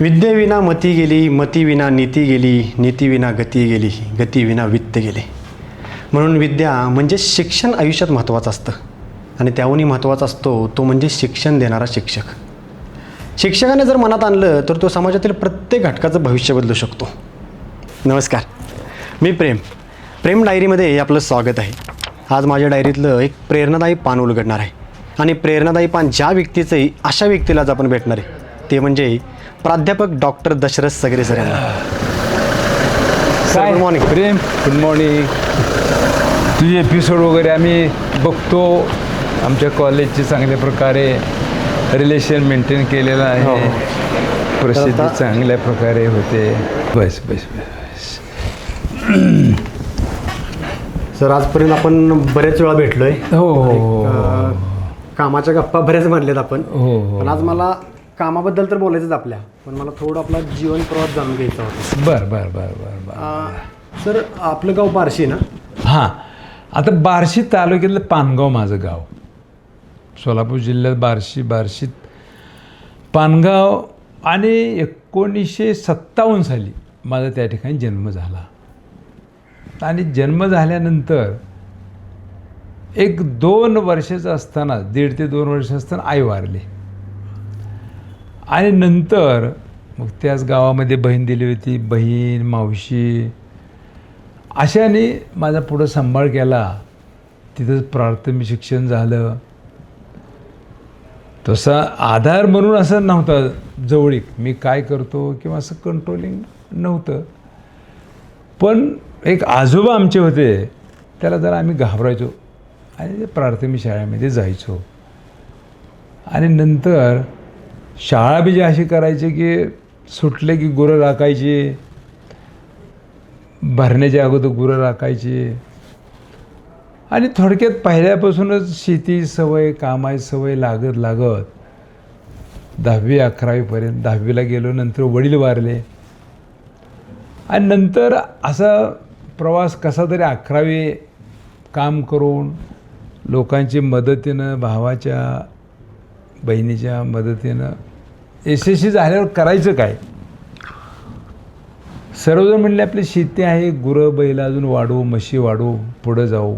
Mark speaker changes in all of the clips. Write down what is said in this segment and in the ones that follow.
Speaker 1: विद्येविना मती गेली, मतीविना नीती गेली, नीतीविना गती गेली, गतीविना वित्त गेले. म्हणून विद्या म्हणजे शिक्षण आयुष्यात महत्त्वाचं असतं आणि त्याहूनही महत्त्वाचा असतो तो म्हणजे शिक्षण देणारा शिक्षक. शिक्षकाने जर मनात आणलं तर तो समाजातील प्रत्येक घटकाचं भविष्य बदलू शकतो. नमस्कार, मी प्रेम डायरीमध्ये आपलं स्वागत आहे. आज माझ्या डायरीतलं एक प्रेरणादायी पान उलगडणार आहे आणि प्रेरणादायी पान ज्या व्यक्तीचंही अशा व्यक्तीला आज आपण भेटणार आहे ते म्हणजे प्राध्यापक डॉक्टर दशरथ सगरे सर यांना.
Speaker 2: Good morning Prem. Good morning. तुझे एपिसोड वगैरे आम्ही बघतो. आमच्या कॉलेजचे चांगल्या प्रकारे रिलेशन मेंटेन केलेलं आहे. प्रसिद्धी चांगल्या प्रकारे होते. बस बस बस.
Speaker 1: सर आजपर्यंत आपण बरेच वेळा भेटलोय.
Speaker 2: हो हो.
Speaker 1: कामाच्या गप्पा बऱ्याच मारल्यात आपण.
Speaker 2: हो.
Speaker 1: पण आज मला कामाबद्दल तर बोलायचंच आपल्या, पण मला थोडं आपला जीवन प्रवास जाणून घ्यायचा होता.
Speaker 2: बर.
Speaker 1: सर आपलं गाव बार्शी ना?
Speaker 2: हां, आता बार्शी तालुक्यातलं पानगाव माझं गाव. सोलापूर जिल्ह्यात बार्शीत पानगाव. आणि 1957 साली माझा त्या ठिकाणी जन्म झाला. आणि जन्म झाल्यानंतर 1-2 वर्षाचं असताना, 1.5 ते 2 वर्ष असताना आई वारली. आणि नंतर मग त्याच गावामध्ये बहीण दिली होती. बहीण, मावशी अशाने माझा पुढं सांभाळ केला. तिथंच प्राथमिक शिक्षण झालं. तसा आधार म्हणून असं नव्हता जवळीक, मी काय करतो किंवा असं कंट्रोलिंग नव्हतं. पण एक आजोबा आमचे होते, त्याला जरा आम्ही घाबरायचो आणि प्राथमिक शाळेमध्ये जायचो. आणि नंतर शाळा बी जी अशी करायची की सुटले की गुरं राखायची, भरण्याच्या अगोदर गुरं राखायची. आणि थोडक्यात पहिल्यापासूनच शेती सवय, कामाची सवय लागत 10वी-11वीपर्यंत. 10वीला गेलो, नंतर वडील वारले. आणि नंतर असा प्रवास कसा तरी 11वी काम करून लोकांची मदतीनं, भावाच्या बहिणीच्या मदतीनं यशस्वी झाल्यावर करायचं काय. सर्वजण म्हणले आपली शेती आहे, गुरं बैल अजून वाढवू, म्हशी वाढवू, पुढं जाऊ.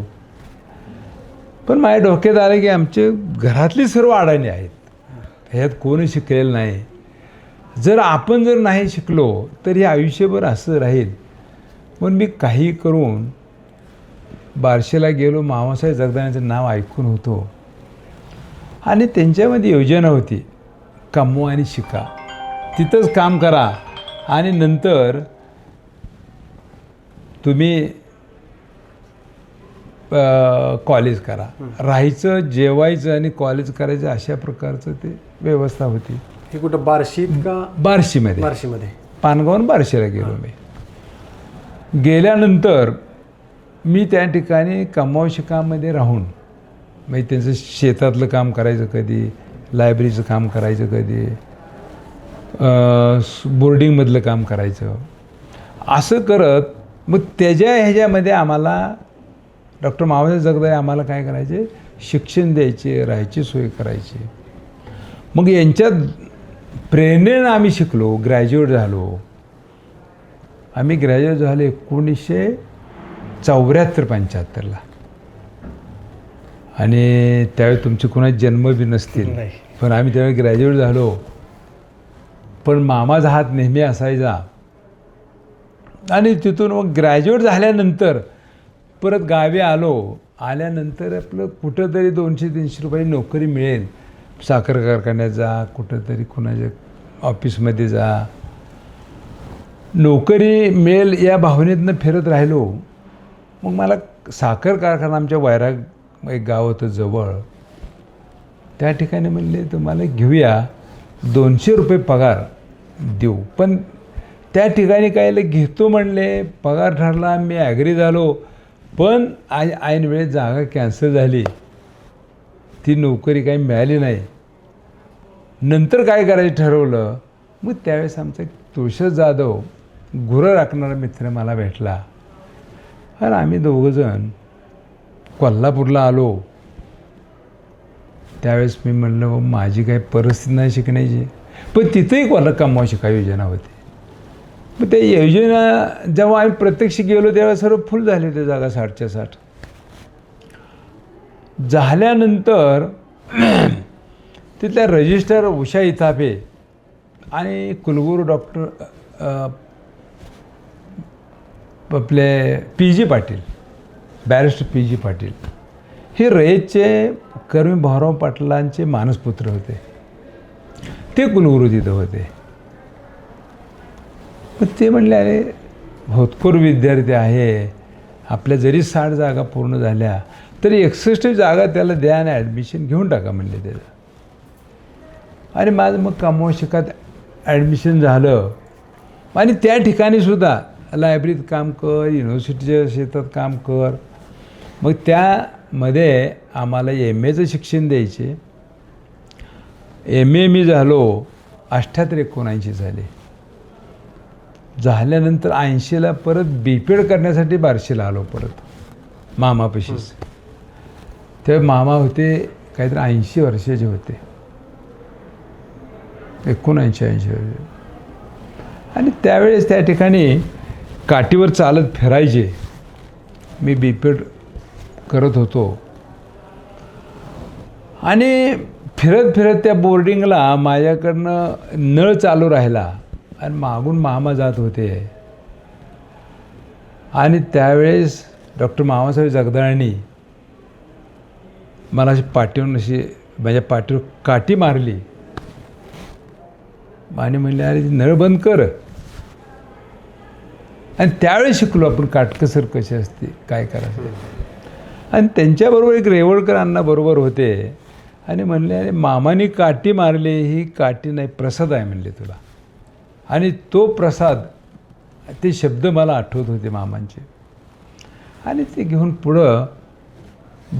Speaker 2: पण माझ्या डोक्यात आलं की आमचे घरातली सर्व अडाणी आहेत, ह्यात कोणी शिकलेलं नाही. जर आपण नाही शिकलो तर हे आयुष्यभर असं राहील. पण मी काही करून बार्शीला गेलो. मामासाहेब जगदाळेंचं नाव ऐकून होतो आणि त्यांच्यामध्ये योजना होती, कमवा आणि शिका, तिथंच काम करा आणि नंतर तुम्ही कॉलेज करा. राहायचं, जेवायचं आणि कॉलेज करायचं अशा प्रकारचं ते व्यवस्था होती.
Speaker 1: हे कुठं बार्शीत का?
Speaker 2: बार्शीमध्ये. पानगावून बार्शीला गेलो मी. गेल्यानंतर मी त्या ठिकाणी कमाव शिकामध्ये राहून, म्हणजे त्यांचं शेतातलं काम करायचं कधी, लायब्ररीचं काम करायचं कधी, बोर्डिंगमधलं काम करायचं. असं करत मग त्याच्या ह्याच्यामध्ये आम्हाला डॉक्टर मामासाहेब जगदाळे आम्हाला काय करायचे, शिक्षण द्यायचे, राहायची सोय करायची. मग यांच्यात प्रेरणेनं आम्ही शिकलो, ग्रॅज्युएट झालो. आम्ही ग्रॅज्युएट झालो 1974-75ला. आणि त्यावेळी तुमचे कोणाचे जन्म बी नसतील, पण आम्ही त्यावेळी ग्रॅज्युएट झालो. पण मामाचा हात नेहमी असायचा. आणि तिथून मग ग्रॅज्युएट झाल्यानंतर परत गावी आलो. आल्यानंतर आपलं कुठंतरी 200-300 रुपये नोकरी मिळेल, साखर कारखान्यात जा, कुठंतरी कुणाच्या ऑफिसमध्ये जा, नोकरी मिळेल या भावनेतनं फिरत राहिलो. मग मला साखर कारखाना आमच्या वैराग एक गाव होतं जवळ, त्या ठिकाणी म्हणले तुम्हाला घेऊया, 200 रुपये पगार देऊ. पण त्या ठिकाणी काय घेतो म्हणले, पगार ठरला, मी ॲग्री झालो. पण ऐन वेळेत जागा कॅन्सल झाली, ती नोकरी काही मिळाली नाही. नंतर काय करायचं ठरवलं. मग त्यावेळेस आमचा तुळशीदास जाधव गुरं राखणारा मित्र मला भेटला आणि आम्ही दोघंजण कोल्हापूरला आलो. त्यावेळेस मी म्हणलं माझी काही परिस्थिती नाही शिकण्याची. पण तिथंही कोणाला कमवायची काही योजना होती. मग त्या योजना जेव्हा आम्ही प्रत्यक्ष गेलो तेव्हा सर्व फुल झाले होते, जागा 60च्या 60 झाल्यानंतर तिथल्या रजिस्टर उषा इथापे आणि कुलगुरू डॉक्टर आपले PG Patil, barrister PG Patil हे रयतचे कर्मी भाऊराव पाटलांचे मानसपुत्र होते. ते कुलगुरू तिथं होते. पण ते म्हणले अरे होतकरू विद्यार्थी आहे, आपल्या जरी 60 जागा पूर्ण झाल्या तरी 61 जागा त्याला द्या आणि ॲडमिशन घेऊन टाका म्हणले त्याचं. आणि माझं मग कामो शिकत ॲडमिशन झालं. आणि त्या ठिकाणीसुद्धा लायब्ररीत काम कर, युनिव्हर्सिटीच्या शेतात काम कर. मग त्यामध्ये आम्हाला MAचं शिक्षण द्यायचे. MA मी झालो 78-79 झाले. झाल्यानंतर 80ला परत BPED करण्यासाठी बार्शीला आलो परत मामापाशीच. तेव्हा मामा होते काहीतरी 80 वर्षाचे होते, 79-80 वर्ष. आणि त्यावेळेस त्या ठिकाणी काठीवर चालत फिरायचे. मी BPED करत होतो आणि फिरत फिरत त्या बोर्डिंगला माझ्याकडनं नळ चालू राहिला आणि मागून मामा जात होते. आणि त्यावेळेस डॉक्टर मामासाहेब जगदाळांनी मला अशी पाठीवरून अशी माझ्या पाठीवर काठी मारली आणि म्हणले अरे नळ बंद कर. आणि त्यावेळेस शिकलो आपण काटकसर कशी असते, काय करायचं. आणि त्यांच्याबरोबर एक रेवळकर अण्णा बरोबर होते आणि म्हणले अरे मामानी काठी मारली, ही काठी नाही प्रसाद आहे म्हणले तुला. आणि तो प्रसाद, ते शब्द मला आठवत होते मामांचे. आणि ते घेऊन पुढं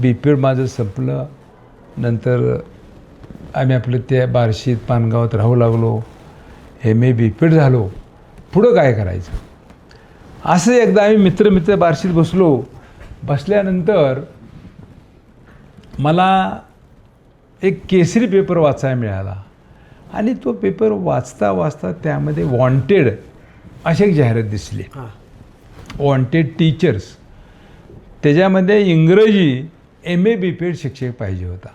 Speaker 2: BPED माझं संपलं. नंतर आम्ही आपलं त्या बार्शीत पानगावात राहू लागलो. MA BPED झालो. पुढं काय करायचं असं एकदा आम्ही मित्र बार्शीत बसलो. बसल्यानंतर मला एक केसरी पेपर वाचायला मिळाला. आणि तो पेपर वाचता वाचता त्यामध्ये वॉन्टेड अशी एक जाहिरात दिसली, वॉन्टेड टीचर्स. त्याच्यामध्ये इंग्रजी MA BPED शिक्षक पाहिजे होता.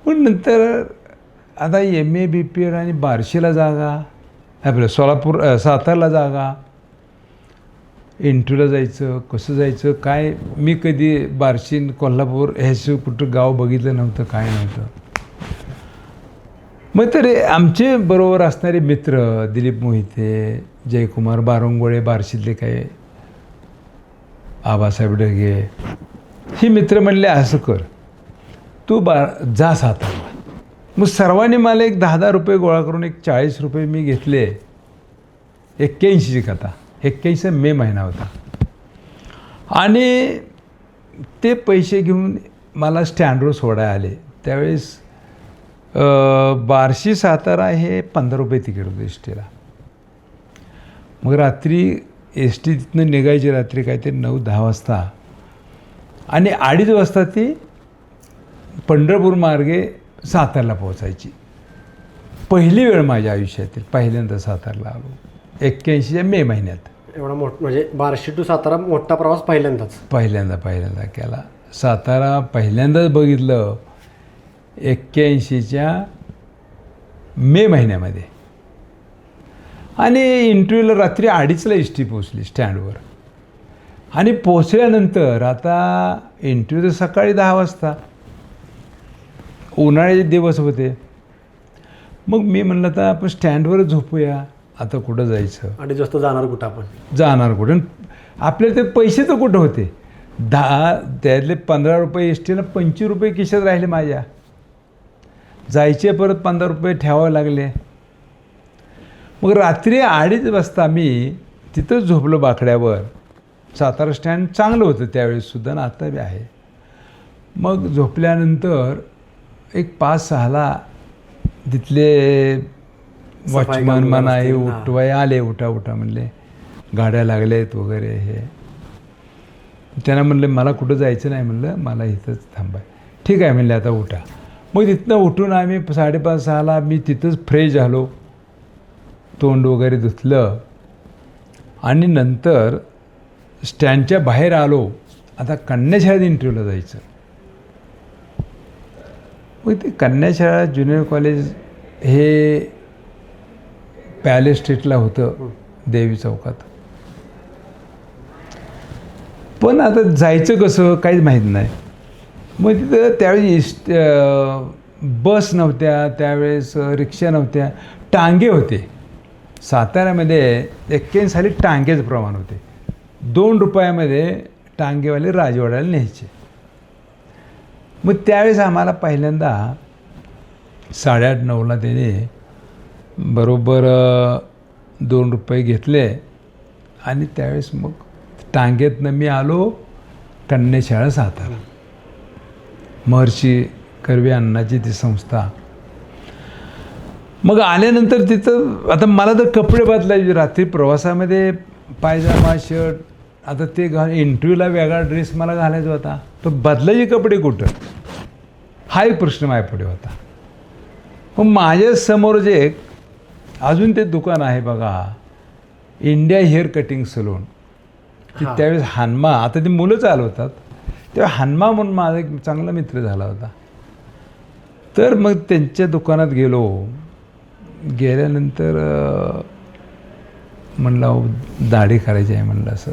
Speaker 2: पण नंतर आता MA BPED आणि बार्शीला जागा, आपलं सातारला जागा, इंटरव्ह्यूला जायचं, कसं जायचं काय. मी कधी बार्शी कोल्हापूर ह्याचं कुठं गाव बघितलं नव्हतं, काय नव्हतं. मग तरी आमचे बरोबर असणारे मित्र दिलीप मोहिते, जयकुमार बारंगोळे, बार्शीतले काय आबासाहेब ढगे, ही मित्र म्हणले असं कर तू जा सातारला. मग सर्वांनी मला एक 10-10 रुपये गोळा करून एक 40 रुपये मी घेतले. 81ची कथा, 81 मे महिना होता. आणि ते पैसे घेऊन मला स्टँडवर सोडायला आले. त्यावेळेस बार्शी सातारा हे 15 रुपये तिकीट होतं एसटीला. मग रात्री एसटी तिथनं निघायची रात्री काहीतरी 9-10 वाजता आणि 2:30 वाजता ती पंढरपूर मार्गे सातारला पोहोचायची. पहिली वेळ माझ्या आयुष्यातील, पहिल्यांदा सातारला आलो 81च्या मे महिन्यात.
Speaker 1: एवढा म्हणजे बार्शी टू सातारा मोठा प्रवास पहिल्यांदा केला. सातारा पहिल्यांदाच बघितलं 81च्या मे महिन्यामध्ये. आणि इंटरव्ह्यूला रात्री 2:30ला एसटी पोचली स्टँडवर. आणि पोचल्यानंतर आता इंटरव्ह्यू तर सकाळी 10 वाजता, उन्हाळ्याचे दिवस होते. मग मी म्हणलं तर आपण स्टँडवरच झोपूया, आता कुठं जायचं. 2:30 वाजता
Speaker 2: जाणार कुठं आपल्याला ते पैसे तर कुठं होते. त्यातले 15 रुपये एसटीला, 25 रुपये खिशात राहिले माझ्या. जायचे परत 15 रुपये ठेवावे लागले. मग रात्री 2:30 वाजता मी तिथंच झोपलो बाकड्यावर. सातारा स्टँड चांगलं होतं त्यावेळेससुद्धा ना, आता बी आहे. मग झोपल्यानंतर एक 5-6ला तिथले वॉचमन म्हणा हे उठवाय आले, उठा म्हणले, गाड्या लागल्या आहेत वगैरे. हे त्यांना म्हणलं मला कुठं जायचं नाही, म्हणलं मला इथंच थांबाय. ठीक आहे म्हणले आता उठा. मग तिथनं उठून आम्ही 5:30-6ला मी तिथंच फ्रेश झालो, तोंड वगैरे धुतलं आणि नंतर स्टँडच्या बाहेर आलो. आता कन्याशाळेत इंटरव्ह्यूला जायचं. मग ते कन्याशाळा ज्युनियर कॉलेज हे पॅलेस स्ट्रीटला होतं, देवी चौकात. पण आता जायचं कसं काहीच माहीत नाही. मग तिथं त्यावेळी बस नव्हत्या, त्यावेळेस रिक्षा नव्हत्या, टांगे होते. साताऱ्यामध्ये 81 साली टांगेचं प्रमाण होते. 2 रुपयामध्ये टांगेवाले राजवाड्याला न्यायचे. मग त्यावेळेस आम्हाला पहिल्यांदा 8:30-9ला त्याने बरोबर 2 रुपये घेतले आणि त्यावेळेस मग टांगेतनं मी आलो कन्याशाळा सातारा, महर्षी कर्वे अण्णाची ती संस्था. मग आल्यानंतर तिथं आता मला तर कपडे बदलायचे. रात्री प्रवासामध्ये पायजामा शर्ट, आता ते इंटरव्ह्यूला वेगळा ड्रेस मला घालायचा होता, तर बदलायचे कपडे कुठं, हा एक प्रश्न माझ्यापुढे होता. मग माझ्यासमोर जे एक अजून ते दुकान आहे बघा, इंडिया हेअर कटिंग सलून, त्यावेळेस हन्मा, आता ती मुलं चालवतात, तेव्हा हन्मा म्हणून माझा एक चांगला मित्र झाला होता. तर मग त्यांच्या दुकानात गेल्यानंतर म्हणलं दाढी करायची आहे. म्हणलं असं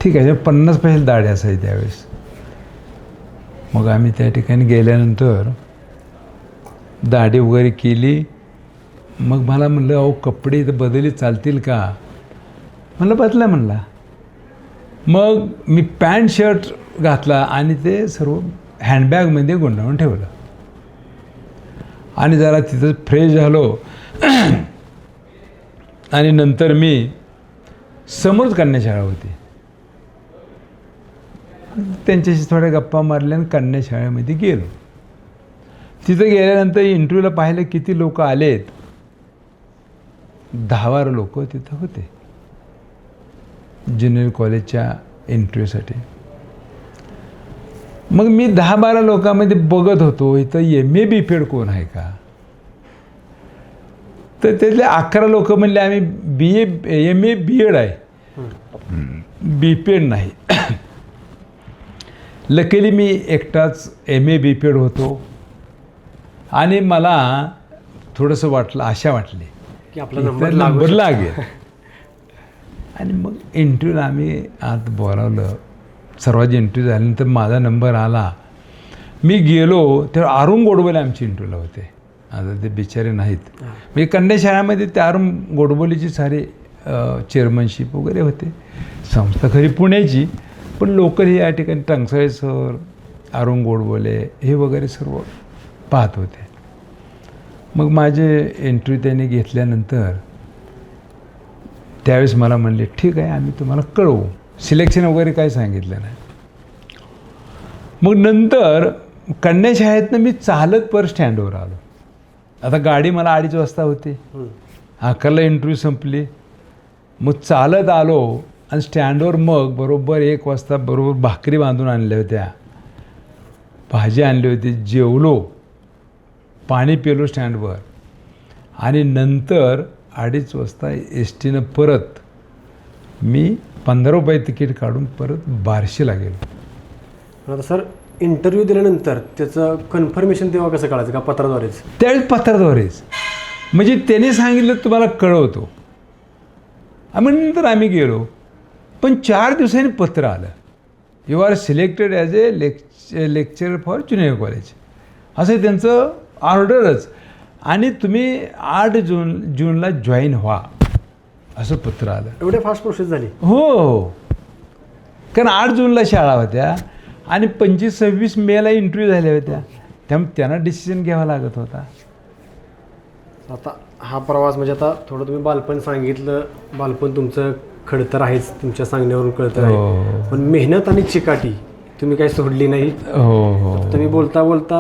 Speaker 2: ठीक आहे. 50 पैसे दाढी असायची त्यावेळेस. मग आम्ही त्या ठिकाणी गेल्यानंतर दाढी वगैरे केली. मग मला म्हणलं अहो कपडे इथं बदली चालतील का? म्हणलं बदला म्हणला. मग मी पॅन्ट शर्ट घातला आणि ते सर्व हँडबॅगमध्ये गुंडाळून ठेवलं आणि जरा तिथं फ्रेश झालो. आणि नंतर मी समोरच कन्याशाळा होती, त्यांच्याशी थोड्या गप्पा मारल्या आणि कन्याशाळेमध्ये गेलो. तिथं गेल्यानंतर इंटरव्ह्यूला पाहिलं किती लोक आलेत. 10-12 लोक तिथं होते ज्युनियर कॉलेजच्या इंटरव्ह्यूसाठी. मग मी 10-12 लोकांमध्ये बघत होतो इथं MA BPED कोण आहे का. तर त्यातले 11 लोक म्हणले आम्ही MA BEd आहे, BPED नाही. लकीली मी एकटाच MA BPED होतो आणि मला थोडंसं वाटलं, आशा वाटली
Speaker 1: की आपला
Speaker 2: नंबर लागेल. आणि मग इंटरव्ह्यूला आम्ही आत बोलावलं. सर्वांची इंटरव्ह्यू झाल्यानंतर माझा नंबर आला. मी गेलो तेव्हा अरुण गोडबोले आमची इंटरव्ह्यूला होते. आता ते बिचारे नाहीत. म्हणजे कन्याशाळेमध्ये त्या अरुण गोडबोलेची सारे चेअरमनशिप वगैरे होते. संस्था खरी पुण्याची, पण लोकल हे या ठिकाणी टंगसाळे सर, अरुण गोडबोले हे वगैरे सर्व पाहत होते. मग माझे इंटरव्ह्यू त्यांनी घेतल्यानंतर त्यावेळेस मला म्हणले ठीक आहे आम्ही तुम्हाला कळवू. सिलेक्शन वगैरे काही सांगितलं नाही. मग नंतर कन्याशाळेतनं मी चालत पर स्टँडवर आलो. आता गाडी मला 2:30 वाजता होती, 11ला इंटरव्ह्यू संपली. मग चालत आलो आणि स्टँडवर मग बरोबर 1 वाजता बरोबर भाकरी बांधून आणल्या होत्या, भाजी आणली होती, जेवलो, पाणी पिलो स्टँडवर आणि नंतर 2:30 वाजता STनं परत मी 15 रुपये तिकीट काढून परत बार्शीला गेलो.
Speaker 1: आता सर इंटरव्ह्यू दिल्यानंतर त्याचं कन्फर्मेशन तेव्हा कसं कळायचं का पत्राद्वारेच?
Speaker 2: त्यावेळेस पत्राद्वारेच. म्हणजे त्याने सांगितलं तुम्हाला कळवतो. आणि नंतर आम्ही गेलो. पण 4 दिवसांनी पत्र आलं, you are selected as a lecture for junior college, असं त्यांचं ऑर्डरच. आणि तुम्ही 8 जूनला जॉईन व्हा असं पत्र आलं.
Speaker 1: एवढे फास्ट प्रोसेस झाली?
Speaker 2: हो, कारण 8 जूनला शाळा होत्या आणि 25-26 मेला इंटरव्ह्यू झाल्या होत्या. त्यामुळे त्यांना डिसिजन घ्यावा लागत होता.
Speaker 1: आता हा प्रवास म्हणजे आता थोडं तुम्ही बालपण सांगितलं, बालपण तुमचं खडतर आहेच, तुमच्या सांगण्यावरून कळतं आहे, पण मेहनत आणि चिकाटी तुम्ही काही सोडली नाही. तुम्ही बोलता बोलता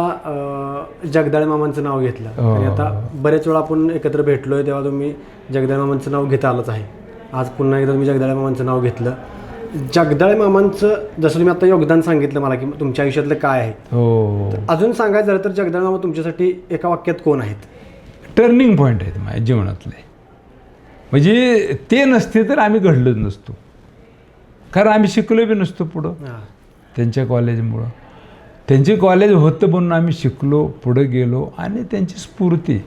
Speaker 1: जगदाळे मामांचं नाव घेतलं आणि आता बरेच वेळा आपण एकत्र भेटलोय तेव्हा तुम्ही जगदाळे मामांचं नाव घेता आलंच आहे. आज पुन्हा एकदा तुम्ही जगदाळे मामांचं नाव घेतलं. जगदाळे मामांचं जसं तुम्ही आता योगदान सांगितलं मला की तुमच्या आयुष्यातलं काय आहे,
Speaker 2: हो,
Speaker 1: अजून सांगायचं झालं तर जगदाळे मामा तुमच्यासाठी एका वाक्यात कोण आहेत?
Speaker 2: टर्निंग पॉईंट आहेत माझ्या जीवनातले. म्हणजे ते नसते तर आम्ही घडलोच नसतो, कारण आम्ही शिकलो बी नसतो पुढं त्यांच्या कॉलेजमुळं. त्यांचे कॉलेज होतं म्हणून आम्ही शिकलो, पुढं गेलो. आणि त्यांची स्फूर्ती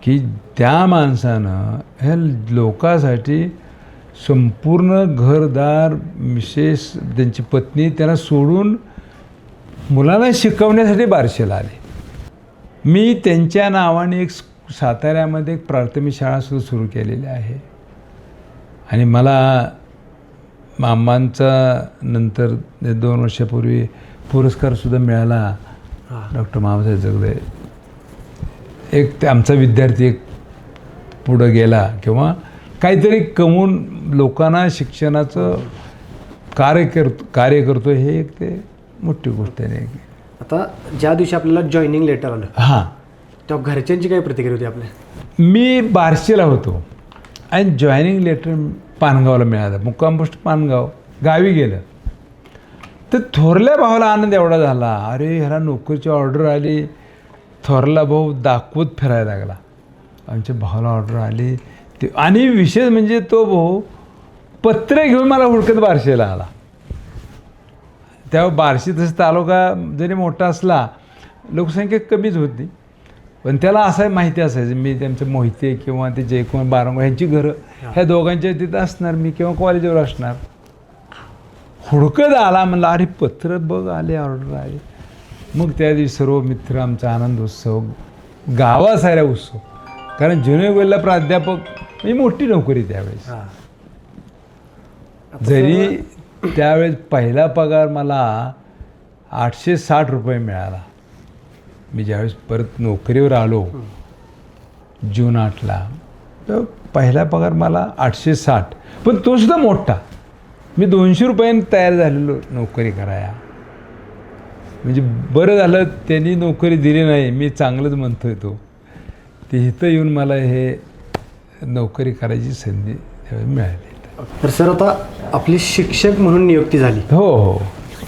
Speaker 2: की त्या माणसानं ह्या लोकांसाठी संपूर्ण घरदार, मिसेस, त्यांची पत्नी त्यांना सोडून मुलांना शिकवण्यासाठी बार्शीला आले. मी त्यांच्या नावाने एक साताऱ्यामध्ये एक प्राथमिक शाळासुद्धा सुरू केलेली आहे. आणि मला मामांचा नंतर 2 वर्षापूर्वी पुरस्कारसुद्धा मिळाला, डॉक्टर मामासाहेब जगदाळे. एक ते आमचा विद्यार्थी एक पुढं गेला किंवा काहीतरी कमवून लोकांना शिक्षणाचं कार्य करतो, हे एक ते मोठी गोष्ट आहे.
Speaker 1: आता ज्या दिवशी आपल्याला जॉईनिंग लेटर आलं
Speaker 2: हां,
Speaker 1: तेव्हा घरच्यांची काय प्रतिक्रिया होती आपल्या?
Speaker 2: मी बार्शीला होतो आणि जॉईनिंग लेटर पानगावला मिळालं. मुक्काम पोस्ट पानगाव, गावी गेलं. तर थोरल्या भावाला आनंद एवढा झाला, अरे ह्याला नोकरीची ऑर्डर आली. थोरला भाऊ दाखवत फिरायला लागला, आमच्या भावाला ऑर्डर आली ते. आणि विशेष म्हणजे तो भाऊ पत्र घेऊन मला हुडकत बार्शीला आला. तेव्हा बार्शी तसं तालुका जरी मोठा असला, लोकसंख्या कमीच होती, पण त्याला असं माहिती असायचं मी त्यांचं मोहिते किंवा ते जयकुमार बारंगाव ह्यांची घरं ह्या दोघांच्या तिथं असणार, मी किंवा कॉलेजवर असणार. हुडकत आला, म्हणलं अरे पत्र बघ आले, ऑर्डर आले. मग त्या दिवशी सर्व मित्र, आमचा आनंद उत्सव, गावासाऱ्या उत्सव. कारण ज्युनियर कॉलेजला प्राध्यापक म्हणजे मोठी नोकरी त्यावेळेस. जरी त्यावेळेस पहिला पगार मला 860 रुपये मिळाला. मी ज्यावेळेस परत नोकरीवर आलो जून 8ला, तर पहिला पगार मला 860, पण तो सुद्धा मोठा. मी 200 रुपयांनी तयार झालेलो नोकरी कराया. म्हणजे बरं झालं त्यांनी नोकरी दिली नाही, मी चांगलंच म्हणतोय तो. ते इथं येऊन मला हे नोकरी करायची संधी त्यावेळेस मिळाली.
Speaker 1: तर सर, आता आपली शिक्षक म्हणून नियुक्ती झाली,
Speaker 2: हो हो,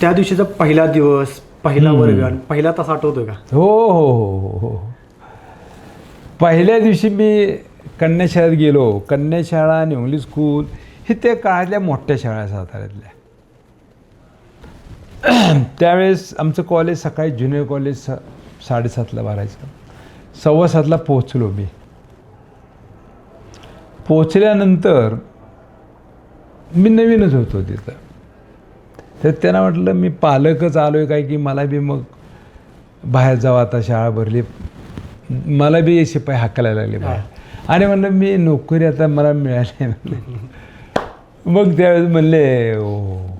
Speaker 1: त्या दिवशीचा पहिला दिवस, पहिला वर्ग आणि पहिला तास आठवतोय का?
Speaker 2: हो हो हो हो. पहिल्या दिवशी मी कन्याशाळेत गेलो. कन्याशाळा आणि इंग्लिश स्कूल हे त्या काळातल्या मोठ्या शाळा साताऱ्यातल्या. त्यावेळेस आमचं कॉलेज सकाळी ज्युनियर कॉलेज 7:30ला भरायचं. 7:15ला पोहोचलो मी. पोचल्यानंतर मी नवीनच होतो तिथं. तर त्यांना म्हटलं मी पालकच आलो आहे काय की मला बी मग बाहेर जावं, आता शाळा भरली, मला बी शिपाई हाकायला लागले बाहेर. आणि म्हणलं मी नोकरी आता मला मिळाली म्हणले. मग त्यावेळेस म्हणले हो.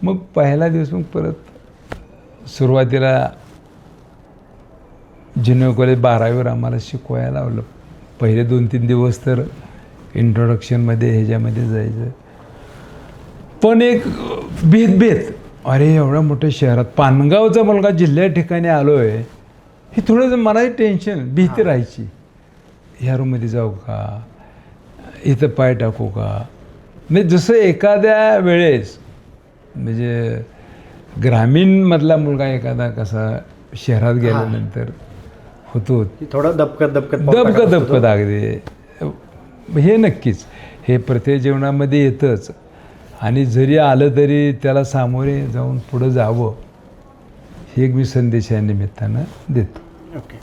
Speaker 2: मग पहिला दिवस मग परत सुरुवातीला ज्युनियर कॉलेज 12वीवर आम्हाला शिकवायला लावलं. पहिले 2-3 दिवस तर इंट्रोडक्शनमध्ये ह्याच्यामध्ये जायचं. पण एक भेद, अरे एवढ्या मोठ्या शहरात पानगावचा मुलगा जिल्ह्या ठिकाणी आलो आहे, हे थोडंसं मलाही टेन्शन, भीती राहायची. ह्या रूममध्ये जाऊ का, इथं पाय टाकू का. म्हणजे जसं एखाद्या वेळेस म्हणजे ग्रामीणमधला मुलगा एखादा कसा शहरात गेल्यानंतर होतो,
Speaker 1: थोडं दबकत
Speaker 2: अगदी. हे नक्कीच हे प्रत्येक जीवनामध्ये येतंच. आणि जरी आलं तरी त्याला सामोरे जाऊन पुढं जावं, हे एक मी संदेश या निमित्तानं देतो.
Speaker 1: ओके.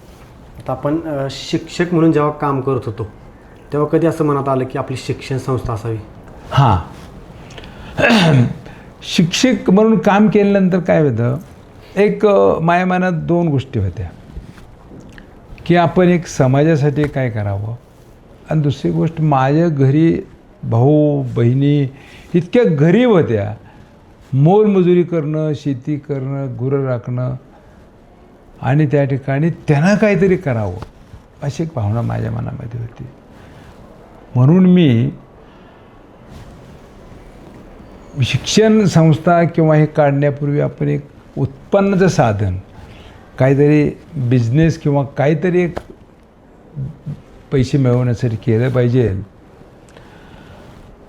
Speaker 1: आता आपण शिक्षक म्हणून जेव्हा काम करत होतो तेव्हा कधी असं मनात आलं की आपली शिक्षण संस्था असावी?
Speaker 2: हां, शिक्षक म्हणून काम केल्यानंतर काय होतं, एक माझ्या मनात 2 गोष्टी होत्या की आपण एक समाजासाठी काय करावं, आणि दुसरी गोष्ट माझ्या घरी भाऊ बहिणी इतक्या गरीब होत्या, मोलमजुरी करणं, शेती करणं, गुरं राखणं, आणि त्या ठिकाणी त्यांना काहीतरी करावं अशी एक भावना माझ्या मनामध्ये होती. म्हणून मी शिक्षण संस्था किंवा हे काढण्यापूर्वी आपण एक उत्पन्नाचं साधन, काहीतरी बिझनेस किंवा काहीतरी एक पैसे मिळवण्यासाठी केलं पाहिजे.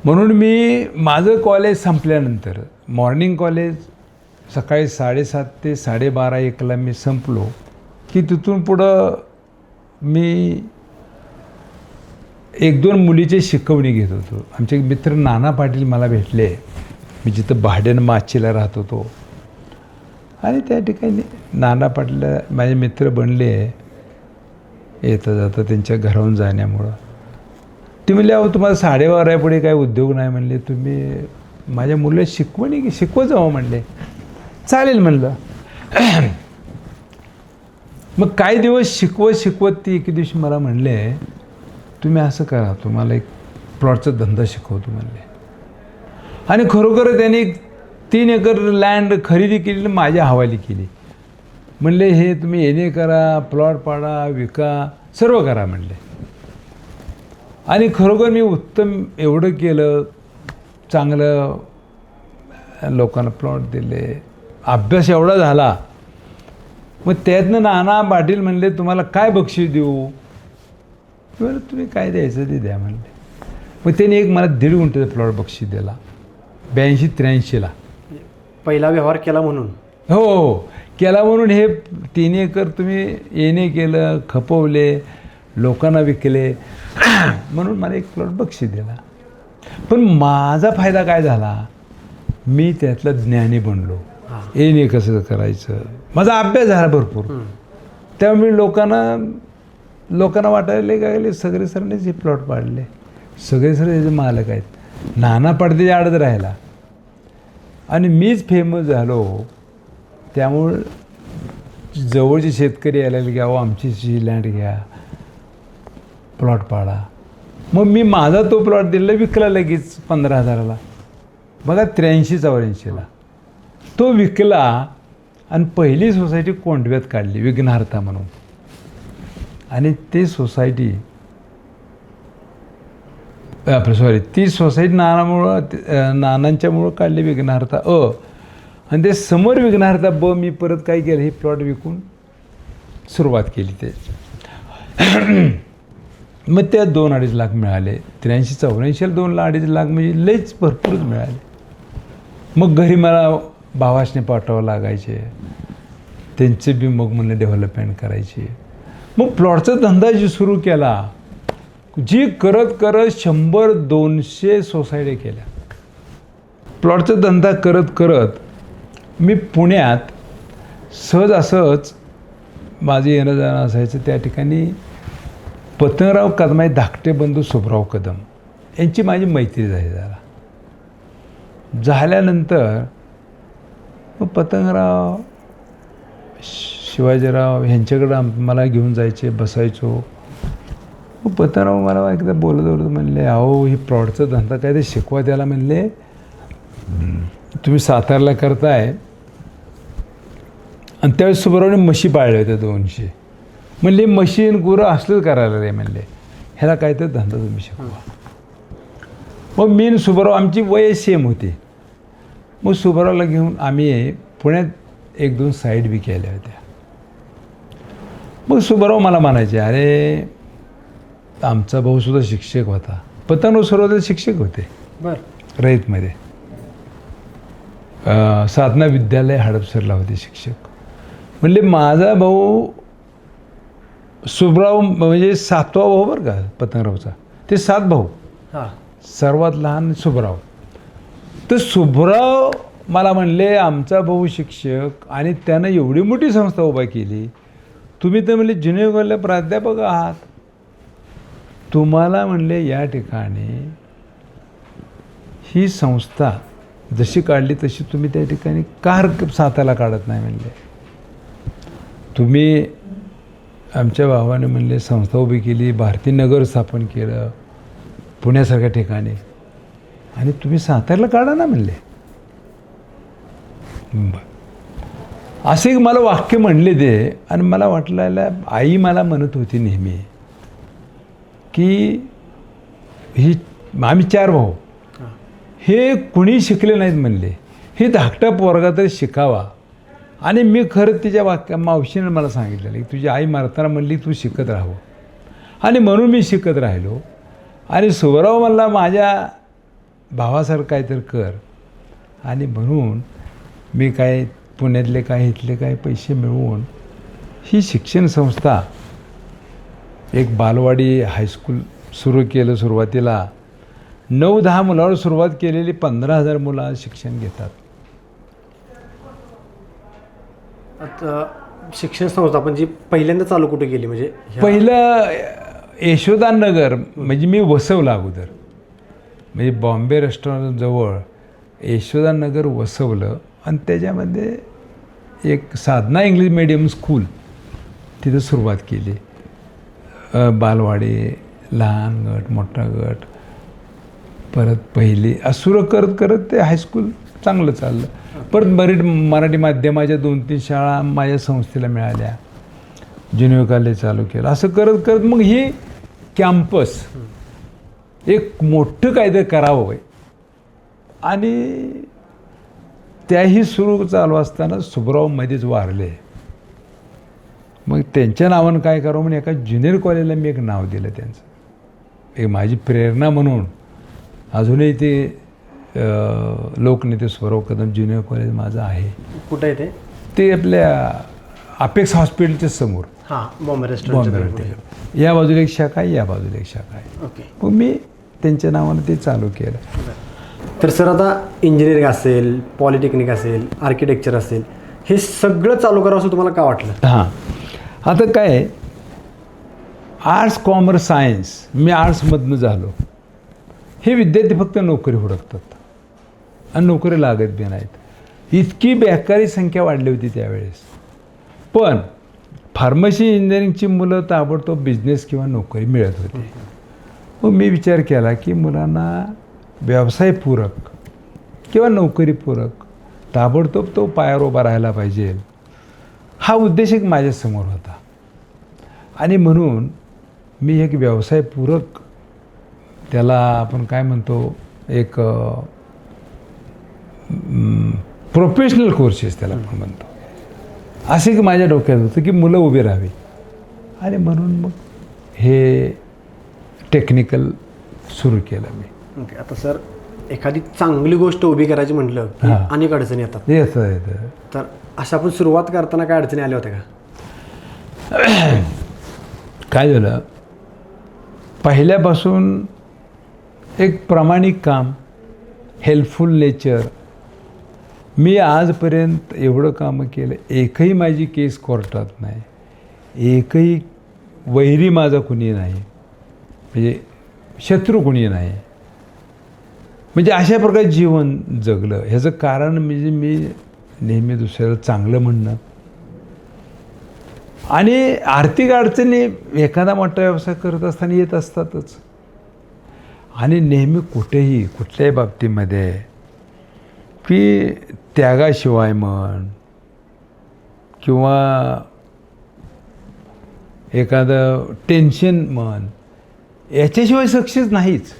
Speaker 2: म्हणून मी माझं कॉलेज संपल्यानंतर मॉर्निंग कॉलेज सकाळी 7:30 ते 12:30-1ला मी संपलो की तिथून पुढं मी 1-2 मुलीची शिकवणी घेत होतो. आमचे मित्र नाना पाटील मला भेटले. मी जिथं भाड्यानं माचीला राहत होतो आणि त्या ठिकाणी नाना पाटील माझे मित्र बनले येता जाता त्यांच्या घराहून जाण्यामुळं. ते म्हणले अहो तुम्हाला 12:30 पुढे काय उद्योग नाही म्हणले, तुम्ही माझ्या मुलं शिकवत जावं म्हणले. चालेल म्हणलं. मग काही दिवस शिकवत ती एके दिवशी मला म्हणले तुम्ही असं करा, तुम्हाला एक प्लॉटचा धंदा शिकवतो म्हणले. आणि खरोखर त्याने 3 एकर लँड खरेदी केली, माझ्या हवाली केली. म्हणले हे तुम्ही येणे करा, प्लॉट पाडा, विका, सर्व करा म्हणले. आणि खरोखर मी उत्तम एवढं केलं, चांगलं लोकांना प्लॉट दिले, अभ्यास एवढा झाला. मग त्यातनं नाना पाटील म्हणले तुम्हाला काय बक्षीस देऊ. बरं तुम्ही काय द्यायचं ते द्या म्हणले. मग त्याने एक मला 1.5 गुंठ्याचा प्लॉट बक्षीस दिला 82-83ला.
Speaker 1: पहिला व्यवहार केला म्हणून.
Speaker 2: हो केला म्हणून. हे 3 एकर तुम्ही येणे केलं, खपवले, लोकांना विकले म्हणून मला एक प्लॉट बक्षीस दिला. पण माझा फायदा काय झाला, मी त्यातला ज्ञानी बनलो. येणे कसं करायचं, माझा अभ्यास झाला भरपूर. त्यामुळे लोकांना वाटायला लागले सगळे सरनेच हे प्लॉट पाडले, सगळे सर याचे मालक आहेत. नाना पाडते आडत राहिला आणि मीच फेमस झालो. त्यामुळं जवळचे शेतकरी यायला लागले की अहो आमची लँड घ्या, प्लॉट पाडा. मग मी माझा तो प्लॉट दिला, विकला लगेच 15,000ला. बघा 83-84ला तो विकला. आणि पहिली सोसायटी कोंडव्यात काढली विघ्नहर्ता म्हणून. आणि ती सोसायटी ती सोसायटी नानांच्यामुळं काढली विघ्नहर्ता आणि ते समोर विघ्नहर्ता मी परत काय केलं, हे प्लॉट विकून सुरुवात केली. ते मग त्या 2-2.5 लाख मिळाले. 83-84ला 2-2.5 लाख म्हणजे लईच भरपूरच मिळाले. मग घरी मला भावासने पाठवावं लागायचे, त्यांचे बी मग मला डेव्हलपमेंट करायची. मग प्लॉटचा धंदा जी सुरू केला, जी करत 100-200 सोसायटी केल्या. प्लॉटचा धंदा करत मी पुण्यात सहज असंच माझं येणं जाणं असायचं. त्या ठिकाणी पतंगराव कदम, धाकटे बंधू सुभराव कदम यांची माझी मैत्री झाली. झाल्यानंतर मग पतंगराव, शिवाजीराव ह्यांच्याकडं मला घेऊन जायचे, बसायचो. मग पतंगराव मला एकदा बोलत म्हणले अहो ही प्लॉटचा धंदा काय ते शिकवा त्याला. म्हणले तुम्ही सातारला करताय. आणि त्यावेळेस सुभरावने म्हशी पाळल्या होत्या 200. म्हणले म्हशीन गुरं असलंच करायला रे म्हणले, ह्याला काय तर धंदा तुम्ही शिकवा. मग मी सुभराव आमची वय सेम होती. मग सुभरावला घेऊन आम्ही पुण्यात 1-2 साईड बी केल्या होत्या. मग सुभराव मला म्हणायचे अरे आमचा भाऊसुद्धा शिक्षक होता. पतंगराव सुरुवातीला शिक्षक होते. बरं. रयतमध्ये साधना विद्यालय हडपसरला होते शिक्षक. म्हणले माझा भाऊ सुभराव म्हणजे 7वा भाऊ बरं का पतंगरावचा. ते 7 भाऊ. सर्वात लहान सुभराव. तर सुभराव मला म्हणले आमचा भाऊ शिक्षक आणि त्यानं एवढी मोठी संस्था उभा केली, तुम्ही तर म्हणले ज्युनियर कॉलेजला प्राध्यापक आहात, तुम्हाला म्हणले या ठिकाणी ही संस्था जशी काढली तशी तुम्ही त्या ठिकाणी कार साताला काढत नाही म्हणले. तुम्ही आमच्या भावाने म्हणले संस्था उभी केली, भारती नगर स्थापन केलं पुण्यासारख्या ठिकाणी, आणि तुम्ही सातारला काढा ना म्हणले. असे मला वाक्य म्हणले ते. आणि मला वाटलं आई मला म्हणत होती नेहमी की ही आम्ही 4 भाऊ, हे कुणी शिकले नाहीत म्हणले, हे धाकटा पोरगा तरी शिकावा. आणि मी खरं तिच्या मावशीनं मला सांगितलेलं की तुझी आई मारताना म्हणली तू शिकत राहावं. आणि म्हणून मी शिकत राहिलो. आणि सुभराव मला माझ्या भावासारखं काहीतरी कर. आणि म्हणून मी काय पुण्यातले काय इथले काय पैसे मिळवून ही शिक्षण संस्था एक बालवाडी हायस्कूल सुरू केलं. सुरुवातीला 9-10 मुलावर सुरुवात केलेली 15,000 मुलं आज शिक्षण घेतात.
Speaker 1: आता शिक्षण संस्था आपण जी पहिल्यांदा चालू कुठे केली म्हणजे
Speaker 2: पहिलं यशोदानगर म्हणजे मी वसवलं अगोदर, म्हणजे बॉम्बे रेस्टॉरंटजवळ यशोदानगर वसवलं आणि त्याच्यामध्ये एक साधना इंग्लिश मीडियम स्कूल तिथं सुरुवात केली. बालवाडी, लहान गट, मोठा गट, परत पहिली असुरं करत करत ते हायस्कूल चांगलं चाललं. परत मराठी माध्यमाच्या 2-3 शाळा माझ्या संस्थेला मिळाल्या, ज्युनियर कॉलेज चालू केलं. असं करत करत मग ही कॅम्पस एक मोठं कायदे करावं आणि त्याही सुरू चालू असताना सुब्राव मध्येच वारले. मग त्यांच्या नावानं काय करावं म्हणून एका ज्युनियर कॉलेजला मी एक नाव दिलं त्यांचं, एक माझी प्रेरणा म्हणून. अजूनही ते लोकनेते सुब्राव कदम ज्युनियर कॉलेज माझं आहे.
Speaker 1: कुठं आहे ते?
Speaker 2: ते आपल्या अपेक्स हॉस्पिटलच्या समोर,
Speaker 1: हां, बॉम्बे
Speaker 2: बॉम्बे
Speaker 1: रेस्टॉरंट.
Speaker 2: या बाजूला एक शाखा आहे, या बाजूला एक शाखा आहे.
Speaker 1: ओके.
Speaker 2: मग मी त्यांच्या नावानं ते चालू केलं.
Speaker 1: तर सर आता इंजिनिअरिंग असेल, पॉलिटेक्निक असेल, आर्किटेक्चर असेल, हे सगळं चालू करावं असं तुम्हाला का वाटलं?
Speaker 2: हां, आता काय आर्ट्स, कॉमर्स, सायन्स, मी आर्ट्समधनं झालो. हे विद्यार्थी फक्त नोकरी हुडकतात आणि नोकरी लागत बी नाहीत. इतकी बेकारी संख्या वाढली होती त्यावेळेस. पण फार्मसी इंजिनिअरिंगची मुलं ताबडतोब बिझनेस किंवा नोकरी मिळत होती. मग मी विचार केला की मुलांना व्यवसायपूरक किंवा नोकरीपूरक ताबडतोब तो पायावर उभा राहायला पाहिजे, हा उद्देश एक माझ्यासमोर होता. आणि म्हणून मी एक व्यवसायपूरक, त्याला आपण काय म्हणतो, एक प्रोफेशनल कोर्सेस त्याला आपण म्हणतो, असे की माझ्या डोक्यात होतं की मुलं उभी राहावी. आणि म्हणून मग हे टेक्निकल सुरू केलं मी.
Speaker 1: ओके. आता सर एखादी चांगली गोष्ट उभी करायची म्हटलं की अनेक अडचणी येतात.
Speaker 2: येतं.
Speaker 1: तर अशा आपण सुरुवात करताना काय अडचणी आल्या होत्या का?
Speaker 2: काय झालं, पहिल्यापासून एक प्रामाणिक काम, हेल्पफुल नेचर. मी आजपर्यंत एवढं कामं केलं, एकही माझी केस कोर्टात नाही, एकही वैरी माझा कुणी नाही, म्हणजे शत्रू कुणी नाही. म्हणजे अशा प्रकारे जीवन जगलं. ह्याचं कारण म्हणजे मी नेहमी दुसऱ्याला चांगलं म्हणणं. आणि आर्थिक अडचणी एखादा मोठा व्यवसाय करत असताना येत असतातच. आणि नेहमी कुठेही कुठल्याही बाबतीमध्ये की त्यागाशिवाय म्हण किंवा एखादं टेन्शन म्हण, याच्याशिवाय सक्सेस नाहीच.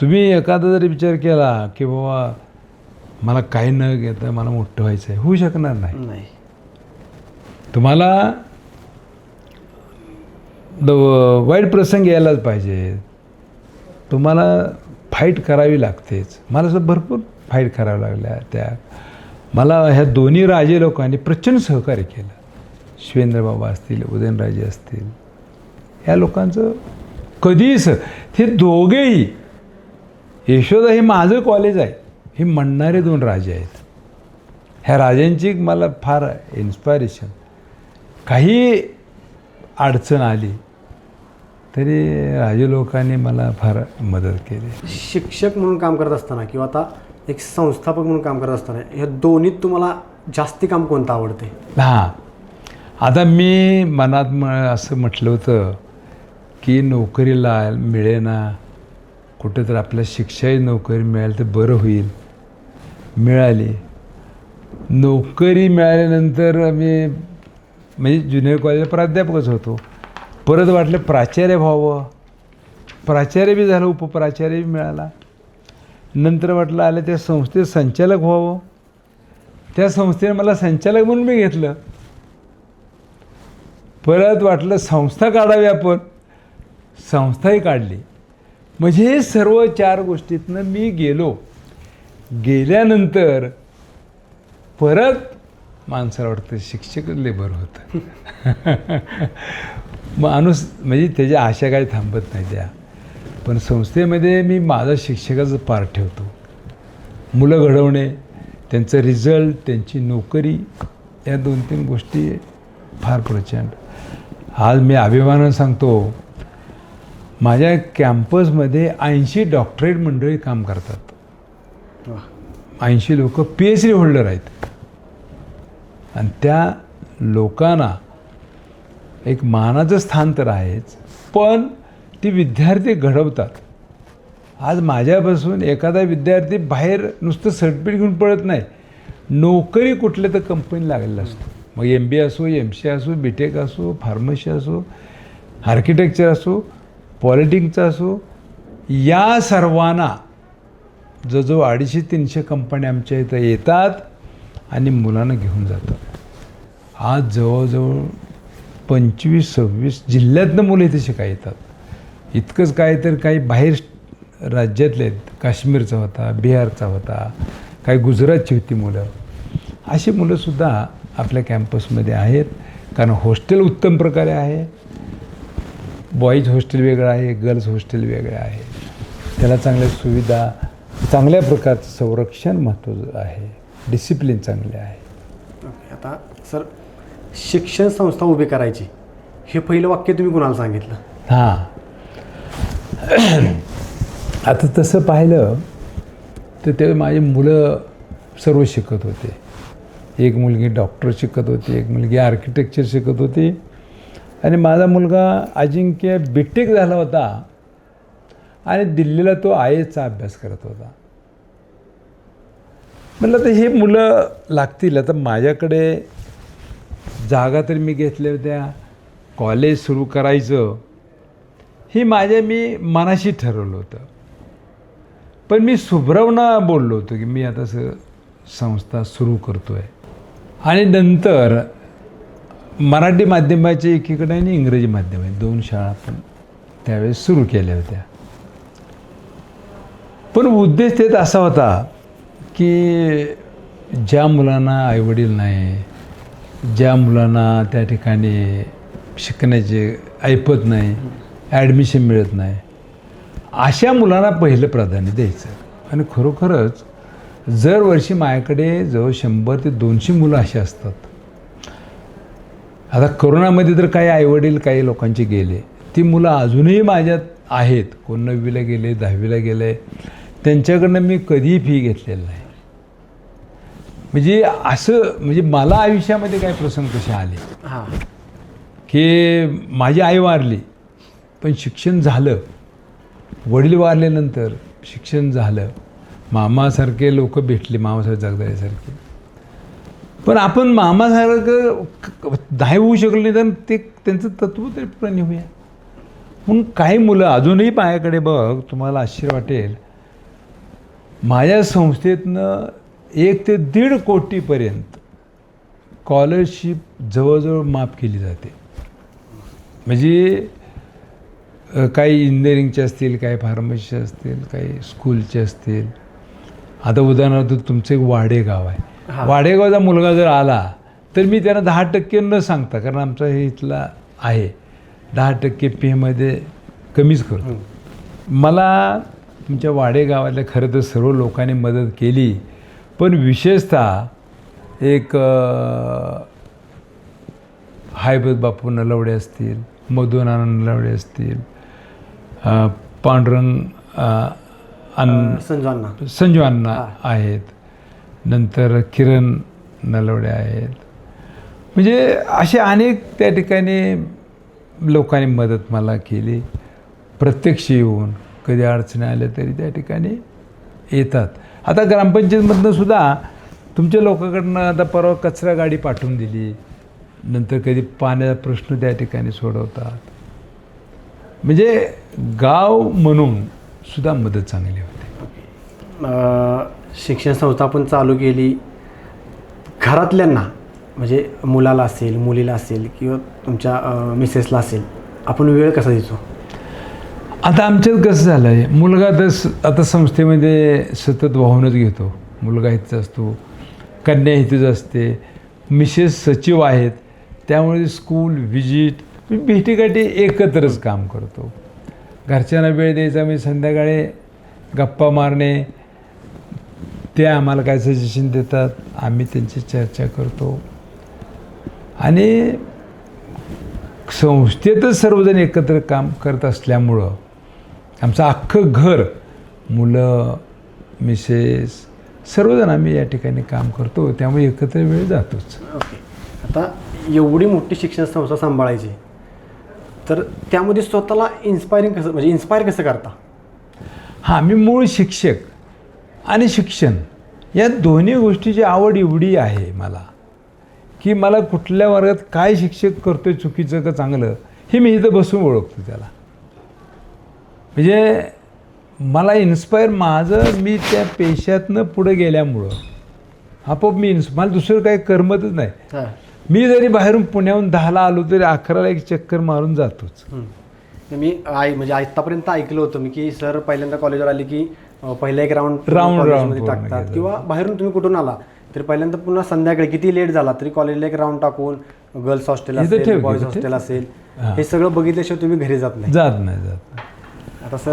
Speaker 2: तुम्ही एखादा जरी विचार केला की बाबा मला काही न घेता मला मोठं व्हायचं आहे, होऊ शकणार नाही. तुम्हाला वाईट प्रसंग यायलाच पाहिजे, तुम्हाला फाईट करावी लागतेच. मला असं भरपूर फाईट करावं लागल्या. त्या मला ह्या दोन्ही राजे लोकांनी प्रचंड सहकार्य केलं. शिवेंद्रबाबा असतील, उदयनराजे असतील, ह्या लोकांचं कधीच, हे दोघेही, यशोदा हे माझं कॉलेज आहे, हे म्हणणारे 2 राजे आहेत. ह्या राजांची मला फार इन्स्पायरेशन. काही अडचण आली तरी राजे लोकांनी मला फार मदत केली.
Speaker 1: शिक्षक म्हणून काम करत असताना किंवा आता एक संस्थापक म्हणून काम करत असताना ह्या दोन्हीत तुम्हाला जास्ती काम कोणतं आवडते?
Speaker 2: हां, आता मी मनात असं म्हटलं होतं की नोकरीला मिळेना, कुठं तर आपल्या शिक्षाही नोकरी मिळाली तर बरं होईल. मिळाली नोकरी. मिळाल्यानंतर मी म्हणजे ज्युनियर कॉलेजला प्राध्यापकच होतो. परत वाटलं प्राचार्य व्हावं, प्राचार्य बी झालं, उपप्राचार्य बी मिळाला. नंतर वाटलं आलं त्या संस्थेत संचालक व्हावं, त्या संस्थेने मला संचालक म्हणून मी घेतलं. परत वाटलं संस्था काढावी आपण, संस्थाही काढली. म्हणजे हे सर्व 4 गोष्टीतनं मी गेल्यानंतर परत माणसाला वाटतं शिक्षकच लय बरं होतं. माणूस म्हणजे त्याच्या आशा काही थांबत नाही त्या. पण संस्थेमध्ये मी माझा शिक्षकाचं पार्ट ठेवतो. मुलं घडवणे, त्यांचं रिझल्ट, त्यांची नोकरी, या 2-3 गोष्टी फार प्रचंड. आज मी अभिमानानं सांगतो, माझ्या कॅम्पसमध्ये 80 डॉक्टरेट मंडळी काम करतात. 80 लोक PhD होल्डर आहेत. आणि त्या लोकांना एक मानाचं स्थान तर आहेच, पण ती विद्यार्थी घडवतात. आज माझ्यापासून एखादा विद्यार्थी बाहेर नुसतं सर्टिफिकेट घेऊन पळत नाही, नोकरी कुठल्या तर कंपनी लागलेला असतो. मग MBA असो, MCA असो, BTech असो, फार्मसी असो, आर्किटेक्चर असो, पॉलिटिक्सचं असो, या सर्वांना जवळजवळ 250-300 कंपन्या आमच्या इथं येतात आणि मुलांना घेऊन जातात. आज जवळजवळ 25-26 जिल्ह्यातनं मुलं इथे शिकायला येतात. इतकंच काय तर काही बाहेर राज्यातले आहेत, काश्मीरचा होता, बिहारचा होता, काही गुजरातची होती मुलं. अशी मुलंसुद्धा आपल्या कॅम्पसमध्ये आहेत. कारण हॉस्टेल उत्तम प्रकारे आहे. बॉईज हॉस्टेल वेगळं आहे, गर्ल्स हॉस्टेल वेगळं आहे. त्याला चांगल्या सुविधा, चांगल्या प्रकारचं संरक्षण महत्त्वाचं आहे, डिसिप्लिन चांगले आहे.
Speaker 1: आता सर, शिक्षण संस्था उभी करायची हे पहिलं वाक्य तुम्ही कुणाला सांगितलं?
Speaker 2: हां, आता तसं पाहिलं तर ते माझी मुलं सर्व शिकत होते. एक मुलगी डॉक्टर शिकत होती, एक मुलगी आर्किटेक्चर शिकत होती, आणि माझा मुलगा अजिंक्य BTech झाला होता आणि दिल्लीला तो IASचा अभ्यास करत होता. म्हटलं तर हे मुलं लागतील. आता माझ्याकडे जागा तर मी घेतल्या होत्या, कॉलेज सुरू करायचं हे मी मनाशी ठरवलं होतं. पण मी सुभ्रवना बोललो होतो की मी आता संस्था सुरू करतो आहे. आणि नंतर मराठी माध्यमाचे एकीकडे आणि इंग्रजी माध्यमाचे 2 शाळा पण त्यावेळेस सुरू केल्या होत्या. पण उद्देश तेच असा होता की ज्या मुलांना आईवडील नाही, ज्या मुलांना त्या ठिकाणी शिकण्याचे ऐपत नाही, ॲडमिशन मिळत नाही, अशा मुलांना पहिलं प्राधान्य द्यायचं. आणि खरोखरच दर वर्षी माझ्याकडे जवळ 100 ते 200 मुलं अशी असतात. आता करोनामध्ये तर काही आईवडील काही लोकांचे गेले, ती मुलं अजूनही माझ्यात आहेत. कोण 9वीला गेले, 10वीला गेले, त्यांच्याकडनं मी कधीही फी घेतलेलं नाही. म्हणजे म्हणजे मला आयुष्यामध्ये काही प्रसंग कसे आले की माझी आई वारली पण शिक्षण झालं, वडील वारल्यानंतर शिक्षण झालं, मामासारखे लोक भेटले, मामासाहेब जगदाळेसारखे. पण आपण मामासारखं नाही होऊ शकलो नाही, तर ते त्यांचं तत्त्व तरी पूर्ण नेऊया. म्हणून काही मुलं अजूनही माझ्याकडे, बघ तुम्हाला आश्चर्य वाटेल, माझ्या संस्थेतनं 1 ते 1.5 कोटीपर्यंत स्कॉलरशिप जवळजवळ माफ केली जाते. म्हणजे काही इंजिनिअरिंगचे असतील, काही फार्मसीचे असतील, काही स्कूलचे असतील. आता उदाहरणार्थ तुमचं एक वाडेगाव आहे, वाडेगावचा मुलगा जर आला तर मी त्यांना 10% न सांगता, कारण आमचा हे इथला आहे, 10% फीमध्ये कमीच करतो. मला तुमच्या वाडेगावातल्या खरं तर सर्व लोकांनी मदत केली, पण विशेषतः एक हायबत बापू नलवडे असतील, मधुनाना नलवडे असतील, पांडुरंग संजू अण्णा आहेत, नंतर किरण नलवडे आहेत. म्हणजे असे अनेक त्या ठिकाणी लोकांनी मदत मला केली. प्रत्यक्ष येऊन कधी अडचणी आल्या तरी त्या ठिकाणी येतात. आता ग्रामपंचायतमधनं सुद्धा तुमच्या लोकांकडनं आता परवा कचरा गाडी पाठवून दिली, नंतर कधी पाण्याचा प्रश्न त्या ठिकाणी सोडवतात. म्हणजे गाव म्हणून सुद्धा मदत चांगली होते.
Speaker 1: शिक्षण संस्था आपण चालू केली, घरातल्यांना म्हणजे मुलाला असेल, मुलीला असेल किंवा तुमच्या मिसेसला असेल, आपण वेळ कसा देतो?
Speaker 2: आता आमच्यात कसं झालं आहे, मुलगा तर आता संस्थेमध्ये सतत वाहूनच घेतो. मुलगा इथंच असतो, कन्या इथेच असते, मिसेस सचिव आहेत, त्यामुळे स्कूल व्हिजिट भेटीगाठी एकत्रच काम करतो. घरच्यांना वेळ द्यायचा, म्हणजे संध्याकाळी गप्पा मारणे, ते आम्हाला काय सजेशन देतात, आम्ही त्यांची चर्चा करतो. आणि संस्थेतच सर्वजण एकत्र काम करत असल्यामुळं आमचं अख्खं घर, मुलं, मिसेस, सर्वजण आम्ही या ठिकाणी काम करतो, त्यामुळे एकत्र वेळ जातोच.
Speaker 1: ओके. आता एवढी मोठी शिक्षण संस्था सांभाळायची, तर त्यामध्ये स्वतःला इन्स्पायर कसं करता?
Speaker 2: हां, मी मूळ शिक्षक आणि शिक्षण या दोन्ही गोष्टीची आवड एवढी आहे मला, की मला कुठल्या वर्गात काय शिक्षक करतो आहे, चुकीचं का चांगलं, हे मी इथं बसून ओळखतो त्याला. म्हणजे मला इन्स्पायर माझं, मी त्या पेशातनं पुढे गेल्यामुळं आपोआप मला दुसरं काही करमतच नाही. मी जरी बाहेरून पुण्याहून 10ला आलो तरी 11ला एक चक्कर मारून जातोच.
Speaker 1: म्हणजे आतापर्यंत ऐकलं होतं मी की सर पहिल्यांदा कॉलेजवर आले की पहिला एक राऊंड टाकतात, किंवा बाहेरून तुम्ही कुठून आला तर पहिल्यांदा पुन्हा संध्याकाळी किती लेट झाला तरी कॉलेजला एक राऊंड टाकून गर्ल्स हॉस्टेल असेल, बॉईज हॉस्टेल असेल, हे सगळं बघितल्याशिवाय तुम्ही घरी जात नाही. आता सर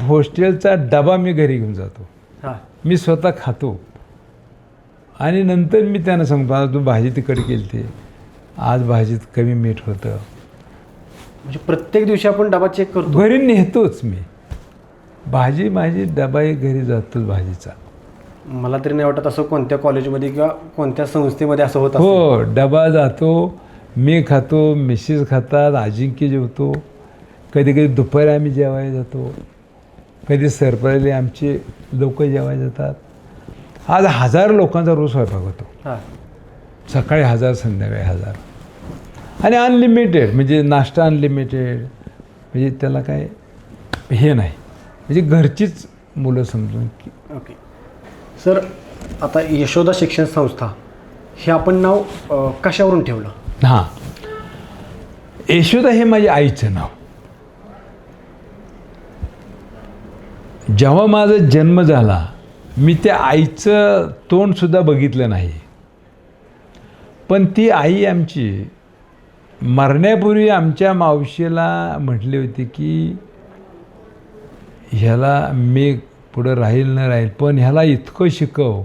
Speaker 2: हॉस्टेलचा डबा मी घरी घेऊन जातो. मी स्वतः खातो आणि नंतर मी त्यांना सांगतो, आज तू भाजी तिखट केली ते, आज भाजीत कमी मीठ होतं.
Speaker 1: म्हणजे प्रत्येक दिवशी आपण डबा चेक करतो,
Speaker 2: घरी नेतोच मी भाजी, माझी डबाही घरी जातोच भाजीचा.
Speaker 1: मला तरी नाही वाटत असं कोणत्या कॉलेजमध्ये किंवा कोणत्या संस्थेमध्ये असं होतं.
Speaker 2: हो, डबा जातो, मी खातो, मिसेस खातात, अजिंक्य जेवतो, कधी कधी दुपारी आम्ही जेवायला जातो, कधी सरप्राईजली आमचे लोक जेवायला जातात. आज 1000 लोकांचा रोज स्वयंपाक होतो. सकाळी 1000, संध्याकाळी 1000, आणि अनलिमिटेड, म्हणजे नाश्ता अनलिमिटेड, म्हणजे त्याला काय हे नाही, म्हणजे घरचीच मुलं समजून की.
Speaker 1: ओके सर, आता यशोदा शिक्षण संस्था हे आपण नाव कशावरून ठेवलं?
Speaker 2: हां, यशोदा हे माझ्या आईचं नाव. जेव्हा माझा जन्म झाला मी त्या आईचं तोंडसुद्धा बघितलं नाही, पण ती आई आमची मरण्यापूर्वी आमच्या मावशीला म्हटली होती की ह्याला मी पुढं राहील न राहील, पण ह्याला इतकं शिकव,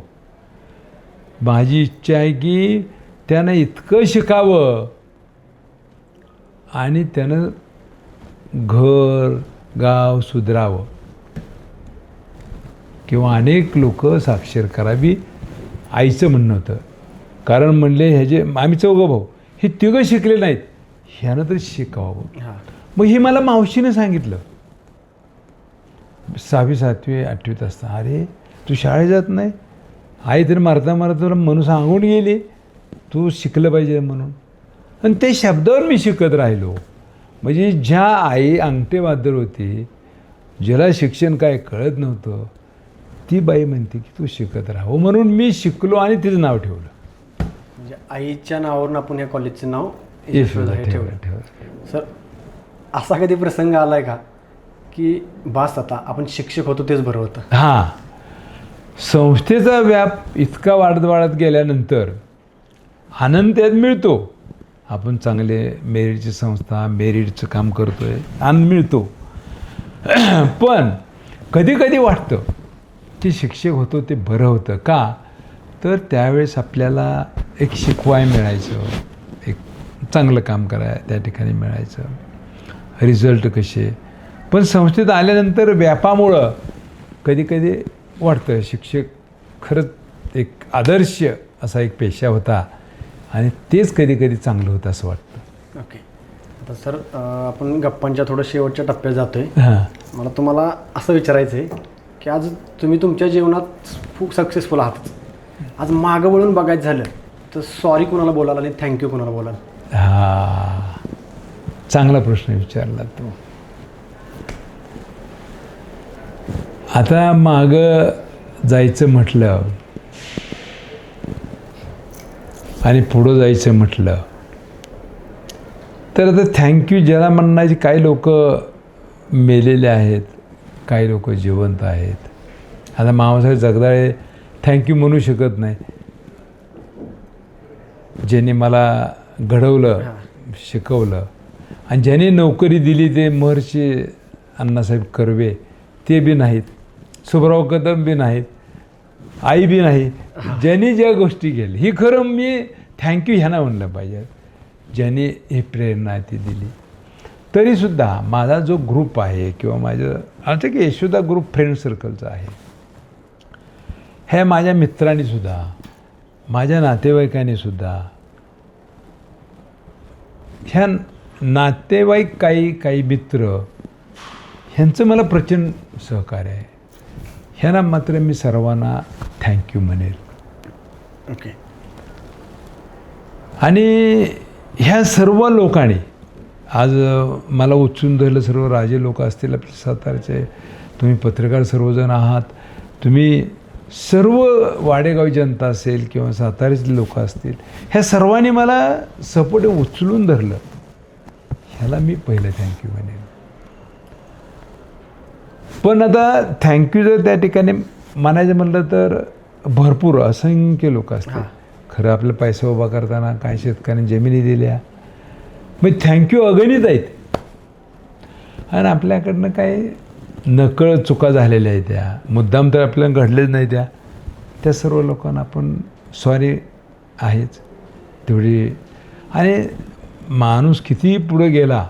Speaker 2: माझी इच्छा आहे की त्यानं इतकं शिकावं आणि त्यानं घर गाव सुधरावं किंवा अनेक लोक साक्षर करावी, आईचं म्हणणं होतं. कारण म्हणले ह्याचे आम्ही 4 भाऊ, हे 3 शिकले नाहीत, ह्यानं तरी शिकावं. मग हे मला मावशीनं सांगितलं 6वी 7वी 8वीत असता, अरे तू शाळेत जात नाही, आई तरी मारता म्हणून सांगून गेली तू शिकलं पाहिजे म्हणून, आणि ते शब्दावर मी शिकत राहिलो. म्हणजे ज्या आई अंगठेबहाद्दर होती, ज्याला शिक्षण काय कळत नव्हतं, ती बाई म्हणते की तू शिकत राहावं, म्हणून मी शिकलो आणि तिचं नाव ठेवलं.
Speaker 1: म्हणजे आईच्या नावावरून आपण या कॉलेजचं नाव
Speaker 2: यशोदा ठेवलं.
Speaker 1: सर, असा कधी प्रसंग आलाय का की बास आता आपण शिक्षक होतो तेच बरं होतं?
Speaker 2: हां, संस्थेचा व्याप इतका वाढत गेल्यानंतर आनंद त्यात मिळतो. आपण चांगले मेरिटची संस्था, मेरिटचं काम करतो आहे, आनंद मिळतो. पण कधी कधी वाटतं की शिक्षक होतो ते बरं होतं का, तर त्यावेळेस आपल्याला एक शिकवाय मिळायचं, एक चांगलं काम कराय त्या ठिकाणी मिळायचं, रिझल्ट कसे. पण संस्थेत आल्यानंतर व्यापामुळं कधी कधी वाटतं शिक्षक खरंच एक आदर्श असा एक पेशा होता आणि तेच कधी कधी चांगलं होतं असं वाटतं.
Speaker 1: ओके. आता सर, आपण गप्पांच्या थोडं शेवटच्या टप्प्यात जातो आहे.
Speaker 2: हां,
Speaker 1: मला तुम्हाला असं विचारायचं आहे की आज तुम्ही तुमच्या जीवनात खूप सक्सेसफुल आहात, आज मागं वळून बघायचं झालं तर सॉरी कोणाला बोलाल आणि थँक्यू कोणाला बोलाल?
Speaker 2: हां, चांगला प्रश्न विचारला तो. आता मागं जायचं म्हटलं आणि पुढं जायचं म्हटलं तर आता थँक्यू ज्याला म्हणण्याची काही लोक मेलेले आहेत, काही लोक जिवंत आहेत. आता मामासाहेब जगदाळे थँक्यू म्हणू शकत नाही. ज्यांनी मला घडवलं, शिकवलं आणि ज्यांनी नोकरी दिली ते महर्षी अण्णासाहेब कर्वे ते बी नाहीत, सुभराव कदम बी नाहीत, आई बी नाही. ज्यांनी ज्या गोष्टी केल्या ही खरं मी थँक्यू ह्यांना म्हणलं पाहिजे, ज्यांनी ही प्रेरणा ती दिली. तरीसुद्धा माझा जो ग्रुप आहे किंवा माझं आमचं की यशोदा ग्रुप फ्रेंड सर्कलचा आहे, ह्या माझ्या मित्रांनीसुद्धा, माझ्या नातेवाईकांनीसुद्धा, ह्या नातेवाईक काही मित्र ह्यांचं मला प्रचंड सहकार्य आहे. ह्यांना मात्र मी सर्वांना थँक्यू म्हणेल.
Speaker 1: ओके.
Speaker 2: आणि ह्या सर्व लोकांनी आज मला उचलून धरलं. सर्व राजे लोक असतील आपले सातारचे, तुम्ही पत्रकार सर्वजण आहात, तुम्ही सर्व वाडेगाव जनता असेल किंवा साताऱ्यातले लोक असतील, ह्या सर्वांनी मला सपोर्ट उचलून धरलं. ह्याला मी पहिलं थँक्यू म्हणेन. पण आता थँक्यू जर त्या ठिकाणी म्हणायचं म्हटलं तर भरपूर असंख्य लोक असतात. खरं आपलं पैसा उभा करताना काही शेतकऱ्यांनी जमिनी दिल्या, मग थँक्यू अगणित आहेत. आणि आपल्याकडनं काही नकळत चुका झालेल्या आहेत, त्या मुद्दाम तर आपल्याला घडलेच नाही, त्या सर्व लोकांना आपण सॉरी आहेच तेवढी. आणि माणूस कितीही पुढे गेला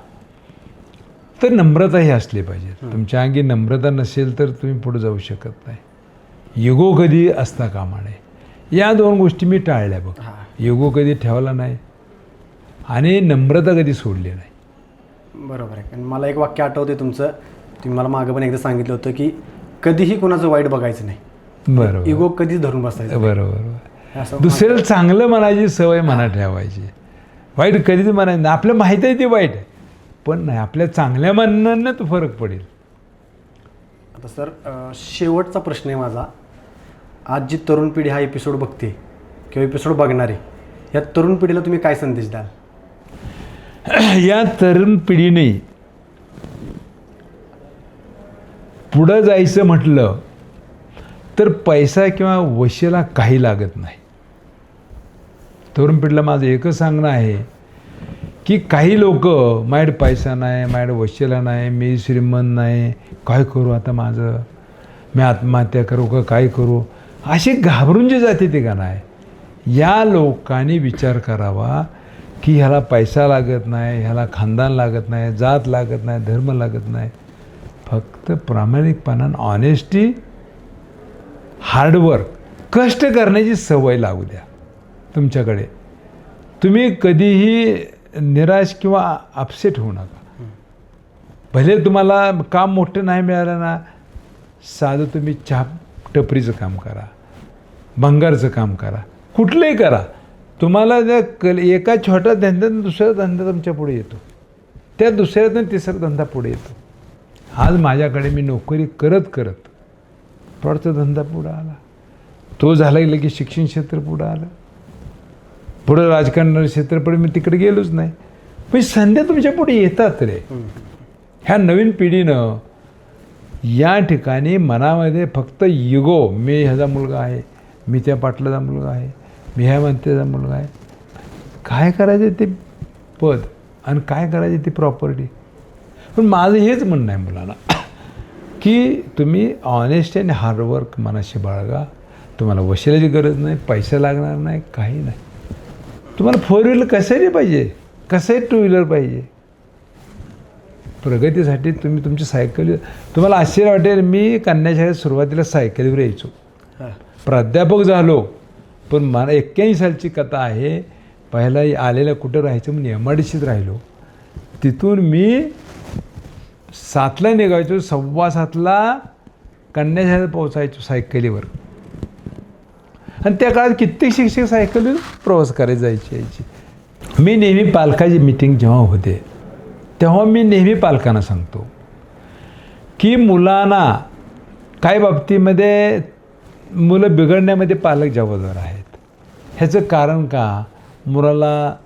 Speaker 2: तर नम्रताही असली पाहिजे. तुमच्या अंगी नम्रता नसेल तर तुम्ही पुढे जाऊ शकत नाही. युगो कधी असता कामा नये, या दोन गोष्टी मी टाळल्या बघ. युगो कधी ठेवला नाही आणि नम्रता कधी सोडली नाही.
Speaker 1: बरोबर आहे. कारण मला एक वाक्य आठवते तुमचं, तुम्ही मला मागं पण एकदा सांगितलं होतं की कधीही कोणाचं वाईट बघायचं नाही.
Speaker 2: बरोबर.
Speaker 1: इगो कधीच धरून बसायचं.
Speaker 2: बरोबर. दुसऱ्याला चांगलं म्हणायची सवय मनात ठेवायची, वाईट कधीच म्हणायचं नाही. आपल्याला माहीत आहे ते वाईट आहे, पण नाही, आपल्या चांगल्या म्हणण्यानं तो फरक पडेल.
Speaker 1: आता सर शेवटचा प्रश्न आहे माझा. आज जी तरुण पिढी हा एपिसोड बघते किंवा एपिसोड बघणारे, या तरुण पिढीला तुम्ही काय संदेश द्याल?
Speaker 2: या तरुण पिढीने पुढं जायचं म्हटलं तर पैसा किंवा वशिला काही लागत नाही. तरुण पिढीला माझं एकच सांगणं आहे की काही लोक माझ्याकडे पैसा नाही, माझ्याकडे वशिला नाही, मी श्रीमंत नाही, काय करू आता माझं, मी आत्महत्या करू का काय करू, असे घाबरून जे जाते ते का नाही. या लोकांनी विचार करावा की ह्याला पैसा लागत नाही, ह्याला खानदान लागत नाही, जात लागत नाही, धर्म लागत नाही, फक्त प्रामाणिकपणानं ऑनेस्टी, हार्डवर्क, कष्ट करण्याची सवय लागू द्या तुमच्याकडे. तुम्ही कधीही निराश किंवा अपसेट होऊ नका. भले तुम्हाला काम मोठं नाही मिळालं ना, साधं तुम्ही चहा टपरीचं काम करा, भंगारचं काम करा, कुठलंही करा. तुम्हाला जर एका छोट्या धंद्यातून दुसरा धंदा तुमच्या पुढे येतो, त्या दुसऱ्यातून तिसरा धंदा पुढे येतो. आज माझ्याकडे मी नोकरी करत करत प्रॉडचा धंदा पुढं आला, तो झाला गेला की शिक्षण क्षेत्र पुढं आलं, पुढं राजकारण क्षेत्र पुढे मी तिकडे गेलोच नाही. पण संध्या तुमच्या पुढे येतात रे. ह्या नवीन पिढीनं या ठिकाणी मनामध्ये फक्त युगो, मी ह्याचा मुलगा आहे, मी त्या पाटलाचा मुलगा आहे, मी ह्या मंत्र्याचा मुलगा आहे, काय करायचं ते पद आणि काय करायची ती प्रॉपर्टी. पण माझं हेच म्हणणं आहे मुलांना की तुम्ही ऑनेस्ट आणि हार्डवर्क मनाशी बाळगा. तुम्हाला वशिलाची गरज नाही, पैसा लागणार नाही, काही नाही. तुम्हाला फोर व्हीलर कशाही पाहिजे, कसंही टू व्हीलर पाहिजे. प्रगतीसाठी तुम्ही तुमची सायकल, तुम्हाला आश्चर्य वाटेल, मी कन्या शाळेत सुरुवातीला सायकलीवर यायचो, प्राध्यापक झालो. पण मला 81 सालची कथा आहे. पहिला आलेलं कुठं राहायचं म्हणून MIDCत राहिलो. तिथून मी 7ला निघायचो, 7:15 कन्या शाळेत पोहोचायचो सायकलीवर. आणि त्या काळात कित्येक शिक्षक सायकलीवर प्रवास करायला जायची यायची. मी नेहमी पालकाची मीटिंग जेव्हा होते तेव्हा मी नेहमी पालकांना सांगतो की मुलांना काही बाबतीमध्ये मुलं बिघडण्यामध्ये पालक जबाबदार आहेत. ह्याचं कारण का, मुलाला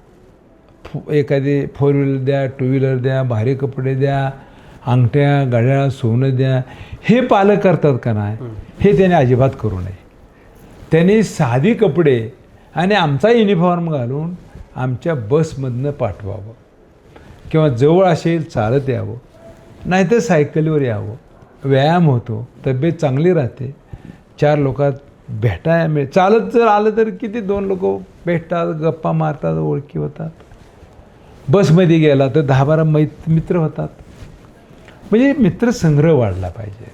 Speaker 2: एखादी फोर व्हीलर द्या, टू व्हीलर द्या, भारी कपडे द्या अंगठ्या घड्याळ सोनं द्या, हे पालक करतात का नाही, हे त्याने अजिबात करू नये. त्यांनी साधी कपडे आणि आमचा युनिफॉर्म घालून आमच्या बसमधनं पाठवावं, किंवा जवळ असेल चालत यावं, नाहीतर सायकलीवर यावं. व्यायाम होतो, तब्येत चांगली राहते, 4 लोकात भेटायला मिळेल. चालत जर आलं तर किती 2 लोक भेटतात, गप्पा मारतात, ओळखी होतात. बसमध्ये गेला तर 10-12 मित्र होतात. म्हणजे मित्रसंग्रह वाढला पाहिजे,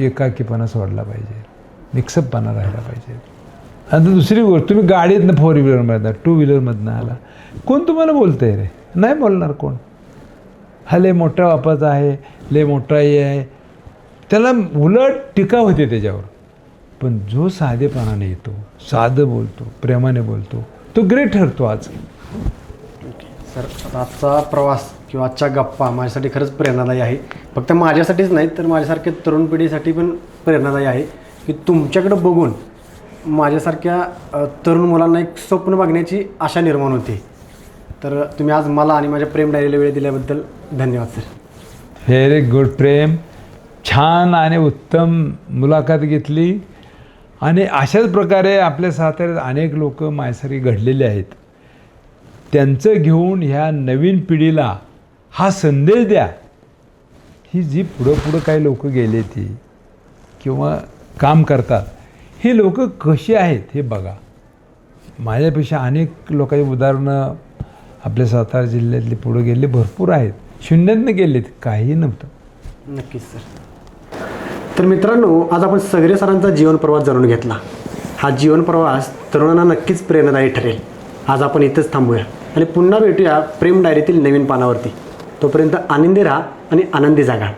Speaker 2: एकाकीपणा सोडला पाहिजे, मिक्सअपपणा राहिला पाहिजे. आणि दुसरी गोष्ट, तुम्ही गाडीतनं 4 व्हीलरमधनं 2 व्हीलरमधनं आला, कोण तुम्हाला बोलतं आहे रे? नाही बोलणार कोण. हा लय मोठा वापराचा आहे, लय मोठा हे आहे, त्याला उलट टीका होते त्याच्यावर. पण जो साधेपणाने येतो, साधं बोलतो, प्रेमाने बोलतो, तो ग्रेट ठरतो. आज
Speaker 1: सर, आजचा प्रवास किंवा आजच्या गप्पा माझ्यासाठी खरंच प्रेरणादायी आहे. फक्त माझ्यासाठीच नाही तर माझ्यासारख्या तरुण पिढीसाठी पण प्रेरणादायी आहे, की तुमच्याकडं बघून माझ्यासारख्या तरुण मुलांना एक स्वप्न बघण्याची आशा निर्माण होते. तर तुम्ही आज मला आणि माझ्या प्रेम डायरीला वेळ दिल्याबद्दल धन्यवाद सर.
Speaker 2: व्हेरी गुड प्रेम. छान आणि उत्तम मुलाखत घेतली. आणि अशाच प्रकारे आपल्या साताऱ्यात अनेक लोक माझ्यासारखे घडलेले आहेत. त्यांचं घेऊन ह्या नवीन पिढीला हा संदेश द्या. ही जी पुढं काही लोक गेले ती किंवा काम करतात, ही लोक कशी आहेत हे बघा. माझ्यापेक्षा अनेक लोकांची उदाहरणं आपल्या सातारा जिल्ह्यातली पुढं गेले भरपूर आहेत. शून्यातनं गेलेत, काही नव्हतं.
Speaker 1: नक्कीच सर. तर मित्रांनो, आज आपण सगरे सरांचा जीवन प्रवास जाणून घेतला. हा जीवन प्रवास तरुणांना नक्कीच प्रेरणादायी ठरेल. आज आपण इथंच थांबूया आणि पुन्हा भेटूया प्रेम डायरीतील नवीन पानावरती. तोपर्यंत आनंदी राहा आणि आनंदी जागा.